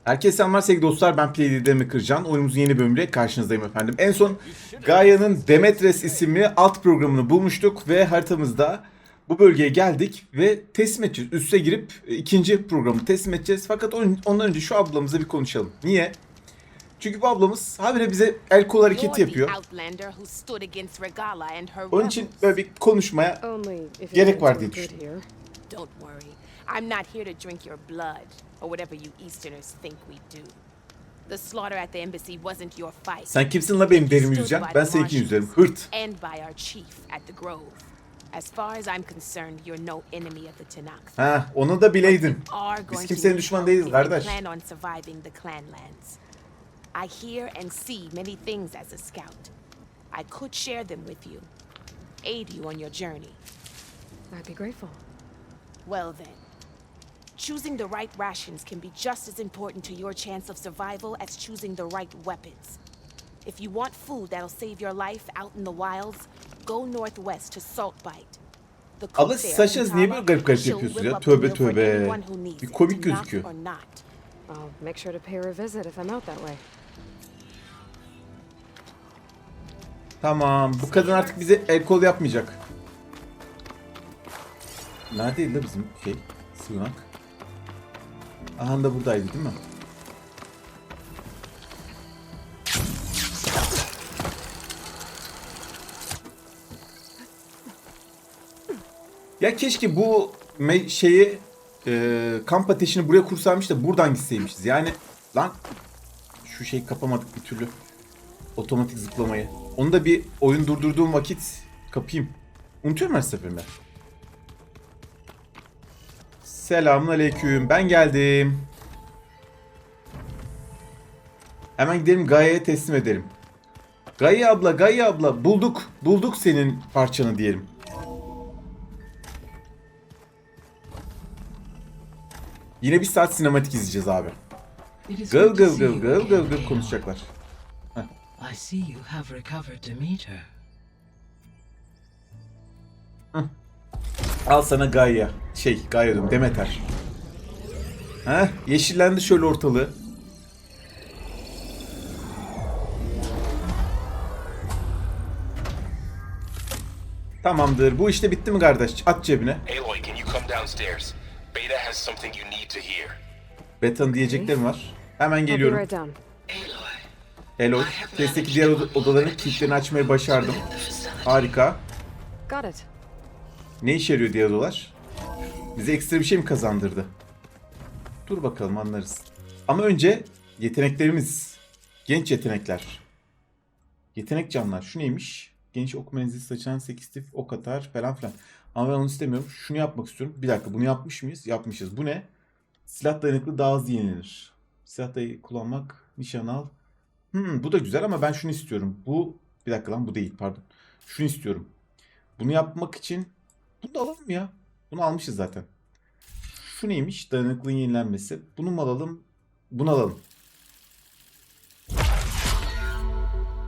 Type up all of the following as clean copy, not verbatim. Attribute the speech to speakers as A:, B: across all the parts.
A: Herkese selamlar sevgili dostlar, ben Playliderimi Kırcan. Oyunumuzun yeni bölümüyle karşınızdayım efendim. En son Gaia'nın Demetres isimli alt programını bulmuştuk ve haritamızda bu bölgeye geldik ve teslim edeceğiz. Üste girip ikinci programı teslim edeceğiz. Fakat ondan önce şu ablamızla bir konuşalım. Niye? Çünkü bu ablamız habire bize el kol hareketi yapıyor. Onun için böyle bir konuşmaya gerek var diye düşünüyorum.
B: I'm not here to drink your blood, or whatever you Easterners think we do. The slaughter at the embassy wasn't your fight.
A: Sen kimsin la benim derimi yüzeceksin? Ben seninkini yüzerim. Hırt.
B: And by our chief at the Grove. As far as I'm concerned, you're no enemy of the Tanakh.
A: Ha, onu da bileydin. Biz kimsenin düşman değiliz kardeş.
B: Plan on surviving the clanlands. I hear and see many things as a scout. I could share them with you, aid you on your journey.
C: I'd be grateful.
B: Well then. Choosing the right rations can be just as important to your chance of survival as choosing the right weapons. If you want food that'll save your life out in the wilds, go northwest to Saltbite.
A: Abla siz saçınız niye böyle garip garip yapıyorsunuz ya? Tövbe tövbe. Bir komik gözüküyor.
C: I'll make sure to pay her a visit if I'm out that way.
A: Tamam, bu kadın artık bize el kol yapmayacak. Neredeydi la bizim sığınak? Aha da buradaydı değil mi? Ya keşke bu kamp ateşini buraya kursaymış da buradan gitseymişiz. Yani lan şu şeyi kapamadık bir türlü. Otomatik zıplamayı. Onu da bir oyun durdurduğum vakit kapayım. Unutuyorum her seferinde. Selamünaleyküm. Ben geldim. Hemen gidelim Gaia'ya teslim edelim. Gaia abla, Gaia abla bulduk. Bulduk senin parçanı diyelim. Yine bir saat sinematik izleyeceğiz abi. Gıl gıl gıl gıl gıl gıl konuşacaklar.
D: I see you have recovered Demeter.
A: Al sana Gaia. Gaia diyorum, Demeter. Yeşillendi şöyle ortalığı. Tamamdır. Bu işte bitti mi kardeş? At cebine.
E: Aloy, can you come downstairs? Beta has something you need to hear.
A: Beta'nın diyeceklerim var. Hemen geliyorum. Aloy, testteki diğer odaların kilitlerini açmayı başardım. Harika.
C: Got it.
A: Ne işe yarıyor diğer odalar? Bize ekstra bir şey mi kazandırdı? Dur bakalım, anlarız. Ama önce yeteneklerimiz. Genç yetenekler. Yetenek canlar. Şu neymiş? Genç ok menzili saçan 8 tif ok atar falan filan. Ama ben onu istemiyorum. Şunu yapmak istiyorum. Bir dakika, bunu yapmış mıyız? Yapmışız. Bu ne? Silah dayanıklı daha hızlı yenilenir. Silah dayanıklı kullanmak. Nişan al. Bu da güzel ama ben şunu istiyorum. Bir dakika lan, bu değil, pardon. Şunu istiyorum. Bunu yapmak için bunu da alalım ya. Bunu almışız zaten. Şu neymiş? Dayanıklılığın yenilenmesi. Bunu mu alalım? Bunu alalım.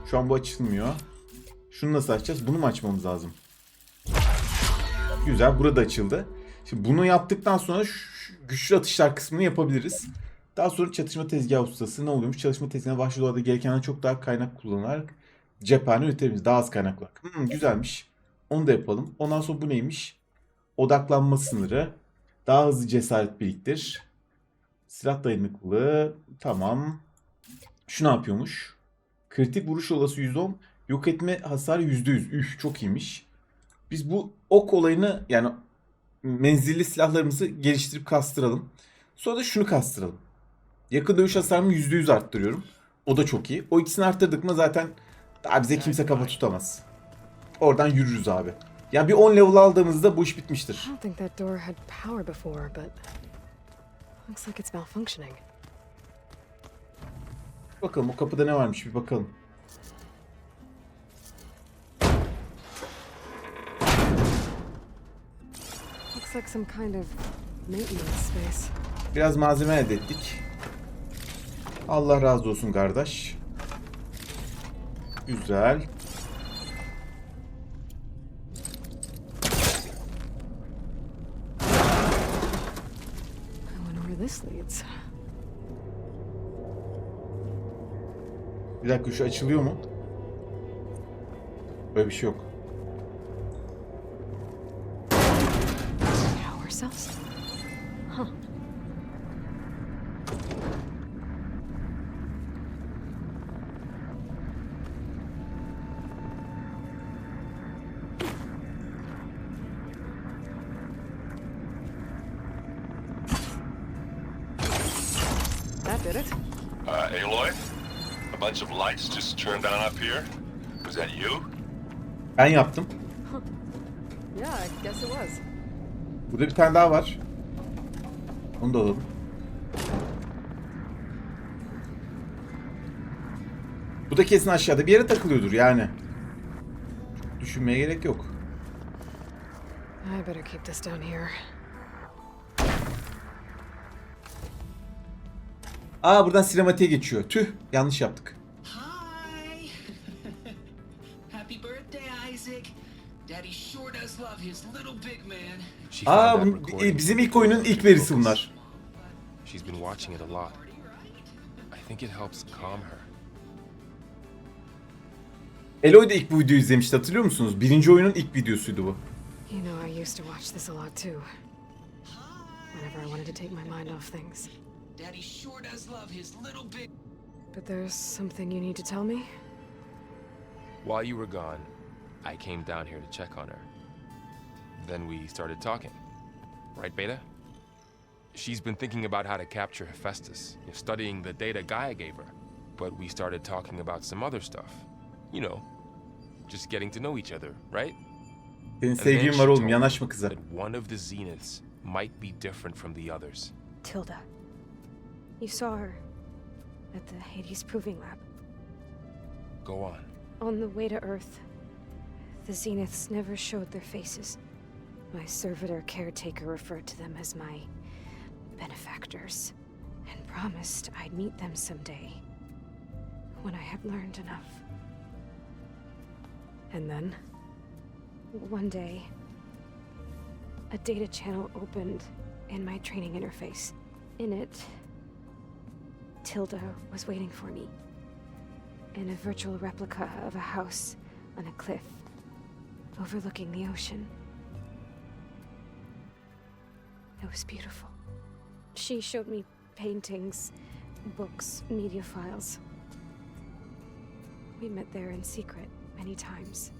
A: Şu an bu açılmıyor. Şunu nasıl açacağız? Bunu mu açmamız lazım? Güzel. Burada açıldı. Şimdi bunu yaptıktan sonra güçlü atışlar kısmını yapabiliriz. Daha sonra çatışma tezgahı ustası ne oluyormuş? Çalışma tezgahına başlılarda gerekenden çok daha kaynak kullanarak cephane üretebiliriz. Daha az kaynak olarak. Güzelmiş. Onu da yapalım. Ondan sonra bu neymiş? Odaklanma sınırı. Daha hızlı cesaret biriktir. Silah dayanıklılığı. Tamam. Şu ne yapıyormuş? Kritik vuruş olası %10. Yok etme hasarı %100. Üf, çok iyiymiş. Biz bu ok olayını, yani menzilli silahlarımızı geliştirip kastıralım. Sonra da şunu kastıralım. Yakın dövüş hasarımı %100 arttırıyorum. O da çok iyi. O ikisini arttırdık mı zaten daha bize kimse kafa tutamaz. Oradan yürürüz abi. Yani bir 10 level aldığımızda bu iş bitmiştir.
C: I don't think that door had power before, but looks like it's malfunctioning.
A: Bakalım o kapıda ne varmış, bir bakalım.
C: Looks like some kind of maintenance space.
A: Biraz malzeme elde ettik. Allah razı olsun kardeş. Güzel.
C: I wonder where this leads.
A: Bir dakika, şu açılıyor mu? Böyle bir şey yok.
C: Now ourselves? Huh. That did it.
E: Aloy? A bunch of lights just turned on up here? Was that you?
A: Ben yaptım.
C: Yeah, I guess it was.
A: Burada bir tane daha var. Onu da alalım. Bu da kesin aşağıda bir yere takılıyordur yani. Çok düşünmeye gerek yok.
C: I better keep this down here.
A: Aa, buradan sinematiğe geçiyor. Tüh, yanlış yaptık.
F: Hi! Happy birthday, Isaac! Daddy sure does love his little big man.
E: She
A: Aa,
E: found that recording
A: bizim
E: from
A: ilk oyunun ilk verisi bunlar.
E: She's been watching it a lot. I think it helps calm her.
A: Eloy da ilk bu videoyu izlemişti, hatırlıyor musunuz? Birinci oyunun ilk videosuydu bu.
C: You know, I used to watch this a lot too. Whenever I wanted to take my mind off things.
F: Daddy sure does love his little big.
C: But there's something you need to tell me?
E: While you were gone, I came down here to check on her. Then we started talking. Right, Beta? She's been thinking about how to capture Hephaestus, studying the data Gaia gave her. But we started talking about some other stuff. You know, just getting to know each other, right?
A: Senin
E: And then
A: sevgilin
E: she
A: var oğlum,
E: told me
A: yanaşma kıza.
E: that one of the zeniths might be different from the others.
G: Tilda. You saw her at the Hades Proving Lab.
E: Go on.
G: On the way to Earth, the Zeniths never showed their faces. My servitor caretaker referred to them as my benefactors, and promised I'd meet them someday, when I had learned enough.
C: And then?
G: One day, a data channel opened in my training interface. In it, Tilda was waiting for me, in a virtual replica of a house on a cliff, overlooking the ocean. It was beautiful. She showed me paintings, books, media files. We met there in secret many times.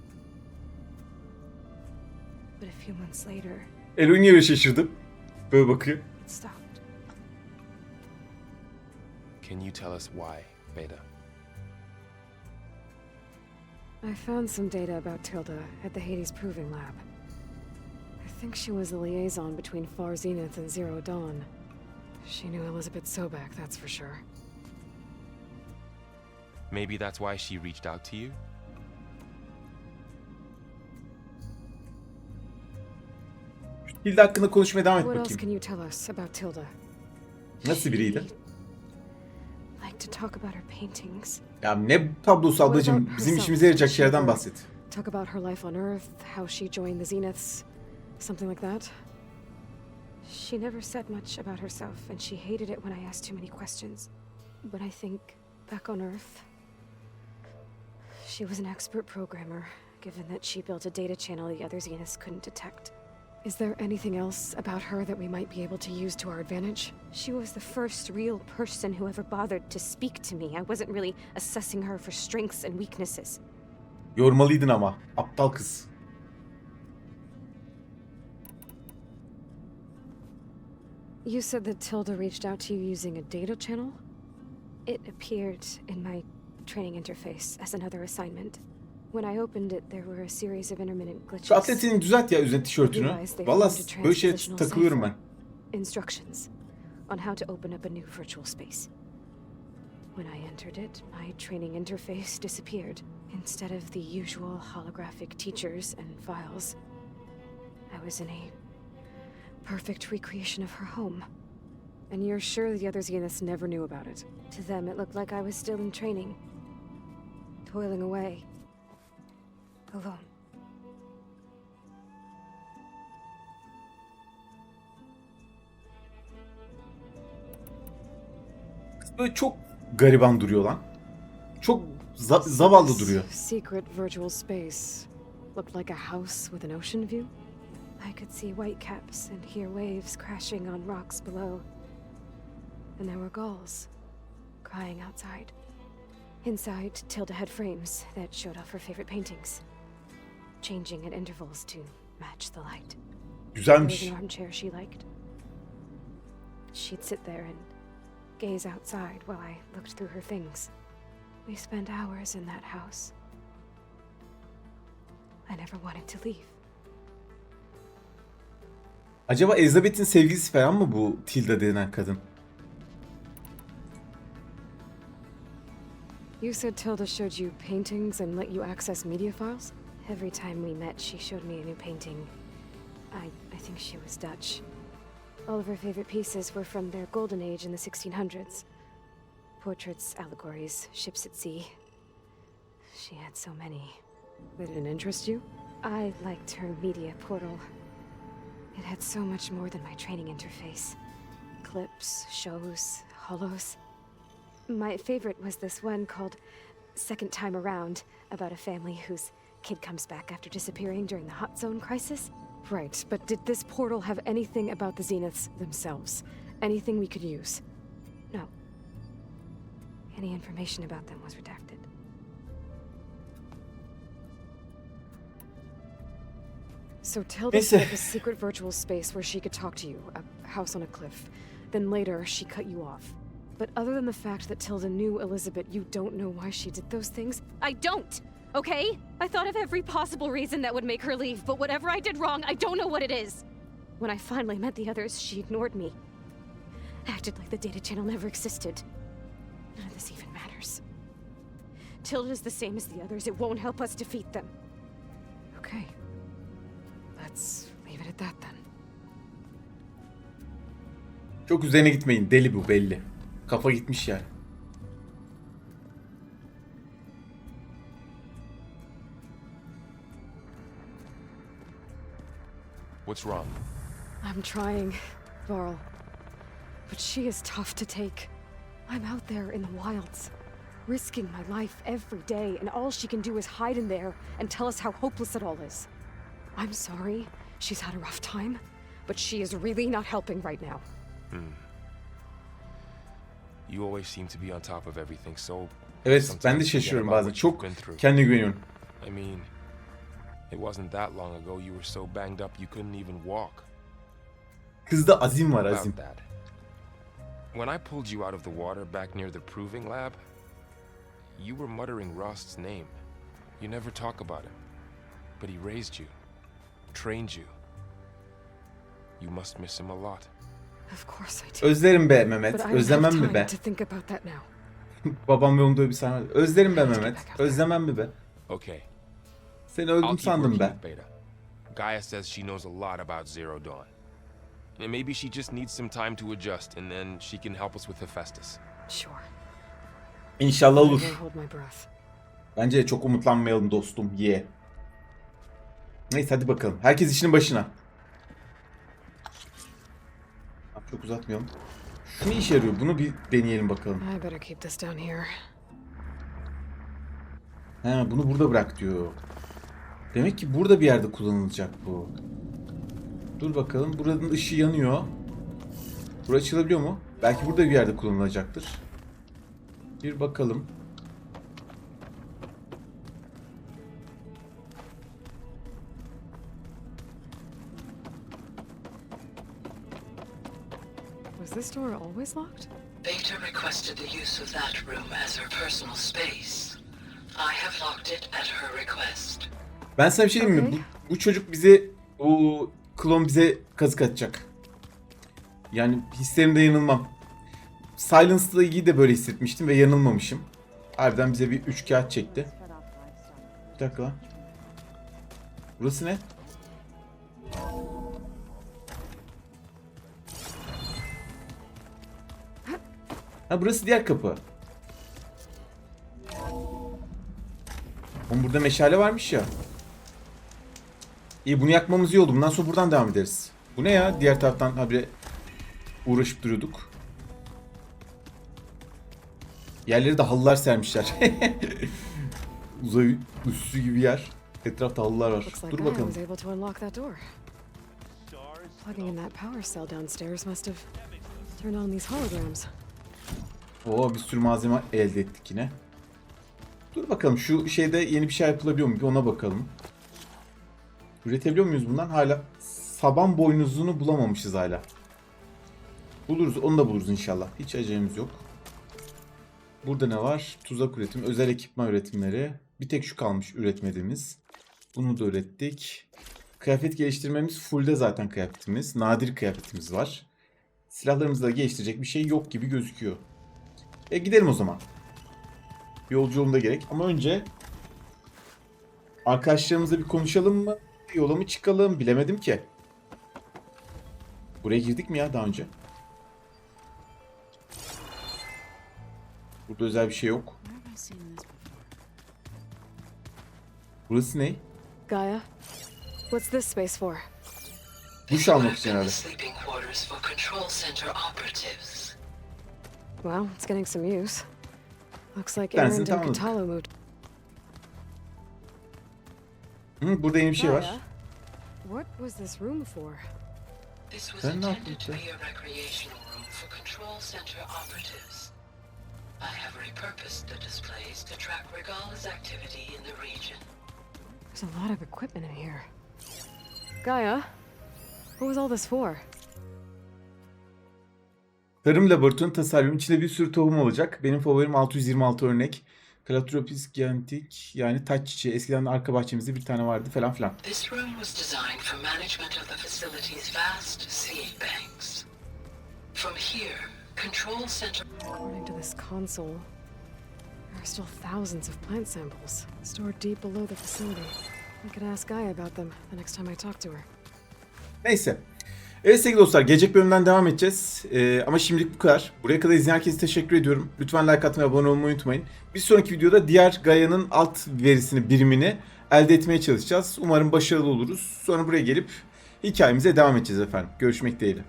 G: But a few months later,
A: Eloy niye öyle şaşırdım? Böyle bakıyor.
G: it stopped.
E: Can you tell us why, Beta?
C: I found some data about Tilda at the Hades Proving Lab. I think she was the liaison between Far Zenith and Zero Dawn. She knew Elizabeth Sobek, that's for sure.
E: Maybe that's why she reached out to you?
A: Hilde hakkında konuşmaya devam et
C: What else
A: bakayım.
C: can you tell us about Tilda?
A: Nasıl biriydi?
G: Like to talk about her paintings.
A: Ya ne tablosu ablacığım? Bizim işimize yarayacak şeylerden bahset.
C: Talk about her life on Earth, how she joined the Zeniths, something like that?
G: She never said much about herself, and she hated it when I asked too many questions. But I think, back on Earth, she was an expert programmer, given that she built a data channel the other Zeniths couldn't detect.
C: Is there anything else about her that we might be able to use to our advantage?
G: She was the first real person who ever bothered to speak to me. I wasn't really assessing her for strengths and weaknesses.
A: Yormalıydın ama. Aptal kız.
C: You said that Tilda reached out to you using a data channel?
G: It appeared in my training interface as another assignment. When I opened it, there were a series of intermittent glitches.
A: Şu atletini düzelt ya, üzerine tişörtünü. Valla böyle şeye takılıyorum ben.
G: Instructions on how to open up a new virtual space. When I entered it, my training interface disappeared. Instead of the usual holographic teachers and files, I was in a perfect recreation of her home.
C: And you're sure the other Zeniths never knew about it?
G: To them, it looked like I was still in training, toiling away, alone.
A: Kız böyle çok gariban duruyor lan. çok zavallı
C: This
A: duruyor.
C: secret virtual space looked like a house with an ocean view.
G: I could see whitecaps and hear waves crashing on rocks below. And there were gulls crying outside. Inside, Tilda had frames that showed off her favorite paintings, changing at intervals to match the light. There was
A: Güzelmiş.
G: an armchair she liked. She'd sit there and gaze outside while I looked through her things. We spent hours in that house. I never wanted to leave.
A: Acaba Elizabeth'in sevgilisi falan mı bu Tilda denen kadın?
C: You said Tilda showed you paintings and let you access media files?
G: Every time we met, she showed me a new painting. I think she was Dutch. All of her favorite pieces were from their golden age in the 1600s. Portraits, allegories, ships at sea. She had so many.
C: They didn't interest you?
G: I liked her media portal. It had so much more than my training interface. Clips, shows, holos. My favorite was this one called Second Time Around, about a family whose kid comes back after disappearing during the Hot Zone crisis.
C: Right, but did this portal have anything about the Zeniths themselves? Anything we could use?
G: No. Any information about them was redacted.
C: So Tilda set up a secret virtual space where she could talk to you, a house on a cliff. Then later, she cut you off. But other than the fact that Tilda knew Elizabeth, you don't know why she did those things?
H: I don't! Okay? I thought of every possible reason that would make her leave, but whatever I did wrong, I don't know what it is. When I finally met the others, she ignored me. Acted like the data channel never existed. None of this even matters. Tilda's the same as the others. It won't help us defeat them.
C: Okay. Let's leave it at that then.
A: Çok üzerine gitmeyin. Deli bu belli. Kafa gitmiş yani.
E: What's wrong?
C: I'm trying, Varl. But she is tough to take. I'm out there in the wilds, risking my life every day, and all she can do is hide in there and tell us how hopeless it all is. I'm sorry, she's had a rough time, but she is really not helping right now.
E: You always seem to be on top of everything, so
A: Evet, ben de
E: sometimes you forget
A: şaşırıyorum
E: about
A: bazen.
E: what you've
A: Çok
E: been through.
A: kendine güveniyorum.
E: I mean, it wasn't that long ago you were so banged up you couldn't even walk.
A: Kızda azim var, azim.
E: About that. When I pulled you out of the water back near the proving lab, you were muttering Rost's name. You never talk about him. But he raised you, trained you. You must miss him a lot.
C: Of course I do.
A: Özlerim be
C: But
A: Mehmet.
C: I don't have
A: Özlemem mi
C: time
A: be?
C: to think about that now.
A: Babam yolunda bir sahne. Özlerim be Mehmet. Özlemem mi be?
E: Okay,
A: Seni
E: I'll
A: öldüm
E: keep
A: sandım
E: working
A: be.
E: with Beta. Gaia says she knows a lot about Zero Dawn. And maybe she just needs some time to adjust, and then she can help us with Hephaestus.
C: Sure.
A: İnşallah
C: I
A: olur.
C: won't hold my breath.
A: Bence de çok umutlanmayalım dostum. Ye. Neyse hadi bakalım. Herkes işinin başına. Çok uzatmayalım. Şu ne işe yarıyor? Bunu bir deneyelim bakalım.
C: I better keep this down here.
A: He, bunu burada bırak diyor. Demek ki burada bir yerde kullanılacak bu. Dur bakalım. Buranın ışığı yanıyor. Burası açılabiliyor mu? Belki burada bir yerde kullanılacaktır. Bir bakalım.
C: Was this door always locked?
D: Beta requested the use of that room as her personal space. I have locked it at her request.
A: Ben sana bir şey diyeyim mi?
C: Okay.
A: Bu çocuk bize, bu klon bize kazık atacak. Yani hislerimde yanılmam. Silence'la ilgili de böyle hissetmiştim ve yanılmamışım. Harbiden bize bir 3 kağıt çekti. Bir dakika lan. Burası ne? Ha, burası diğer kapı. Oğlum burada meşale varmış ya. İyi, bunu yakmamız iyi oldu. Bundan sonra buradan devam ederiz. Bu ne ya? Diğer taraftan habire uğraşıp duruyorduk. Yerleri de halılar sermişler. Uzay üssü gibi yer. Etrafta halılar var.
C: Looks like
A: Dur
C: Gaia
A: bakalım.
C: was able to unlock that door. Plugging in that power cell downstairs must have turned on these holograms.
A: Oo, bir sürü malzeme elde ettik yine. Dur bakalım şu şeyde yeni bir şey yapılabiliyor mu? Bir ona bakalım. Üretebiliyor muyuz bundan? Hala saban boynuzunu bulamamışız hala. Buluruz. Onu da buluruz inşallah. Hiç acelemiz yok. Burada ne var? Tuzak üretim, özel ekipman üretimleri. Bir tek şu kalmış üretmediğimiz. Bunu da ürettik. Kıyafet geliştirmemiz fullde zaten kıyafetimiz. Nadir kıyafetimiz var. Silahlarımızı da geliştirecek bir şey yok gibi gözüküyor. Gidelim o zaman. Yolculuğumda gerek. Ama önce arkadaşlarımızla bir konuşalım mı? Yola mı çıkalım? Bilemedim ki. Buraya girdik mi ya daha önce? Burada özel bir şey yok. Burası ne?
C: Gaia, what's this space for?
A: Duş almak için herhalde.
D: Sleeping quarters for control center operatives.
C: Well, it's getting some use. Looks like
A: Tanesini
C: Aaron and
A: tamamladık.
C: Katalo moved.
A: Burada yeni bir şey var.
C: Gaia, what was this room for?
D: This was
A: Ben ne
D: intended
A: yaptım
D: to be a recreational room for control center operatives. I have repurposed the displays to track Regal's activity in the region.
C: There's a lot of equipment in here. Gaia, what was all this for?
A: Tarım laboratuvarının tasarrumu içinde bir sürü tohum olacak. Benim favorim 626 örnek. Calotropis gigantic yani taç çiçeği. Eskiden arka bahçemizde bir tane vardı falan filan.
D: This room was designed for management of the facility's vast seed banks. From here, control center...
C: According to this console, there are still thousands of plant samples stored deep below the facility. I could ask Gaia about them the next time I talk to her.
A: Neyse. Evet sevgili dostlar, gelecek bölümden devam edeceğiz. Ama şimdilik bu kadar. Buraya kadar izleyen herkese teşekkür ediyorum. Lütfen like atmayı, abone olmayı unutmayın. Bir sonraki videoda diğer Gaia'nın alt verisini, birimini elde etmeye çalışacağız. Umarım başarılı oluruz. Sonra buraya gelip hikayemize devam edeceğiz efendim. Görüşmek dileğiyle.